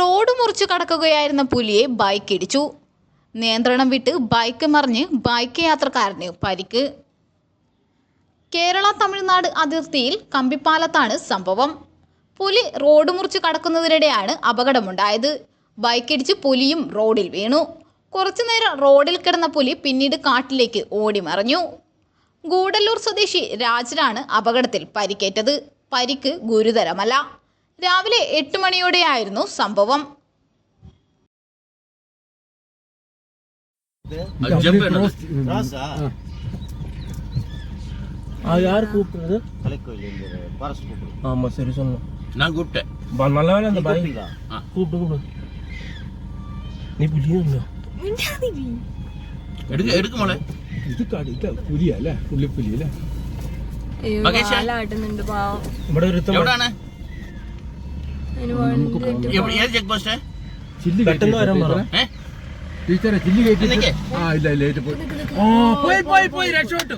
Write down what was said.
Road മുറിച്ചു കടക്കുകയായിരുന്ന പുലിയെ bike ഇടിച്ചു. നിയന്ത്രണം വിട്ട് ബൈക്ക് മറിഞ്ഞ് ബൈക്ക് യാത്രക്കാരന് പരിക്ക്. കേരള തമിഴ്നാട് അതിർത്തിയിൽ കമ്പിപ്പാലത്താണ് സംഭവം. പുലി റോഡ് മുറിച്ച് കടക്കുന്നതിനിടെയാണ് അപകടമുണ്ടായത്. ബൈക്കിടിച്ച് പുലിയും റോഡിൽ വീണു. കുറച്ചുനേരം റോഡിൽ കിടന്ന പുലി പിന്നീട് കാട്ടിലേക്ക് ഓടിമറഞ്ഞു. ഗൂഡല്ലൂർ സ്വദേശി രാജനാണ് അപകടത്തിൽ പരിക്കേറ്റത്. പരിക്ക് ഗുരുതരമല്ല. രാവിലെ 8 മണിയോടെയായിരുന്നു സംഭവം. யார் கூப்பிடுறது? ஆமா சரி சொல்லணும். நான் கூப்பிட்டேன். நல்ல வேலை அந்த பைக் கூப்பிட்டு நீ புலியா എടുക്ക മോളെ. ഇത് കടിക്ക പുലിയല്ലേ, പുള്ളിപ്പുലിയല്ലേ. ഇവിടെ എവിടാണ് ചെക്ക് പോസ്റ്റ്? പെട്ടെന്ന് വരാൻ പറ ടീച്ചറെ. ചില്ലി കയറ്റി. ആ ഇല്ല പോയി രക്ഷപ്പെട്ടു.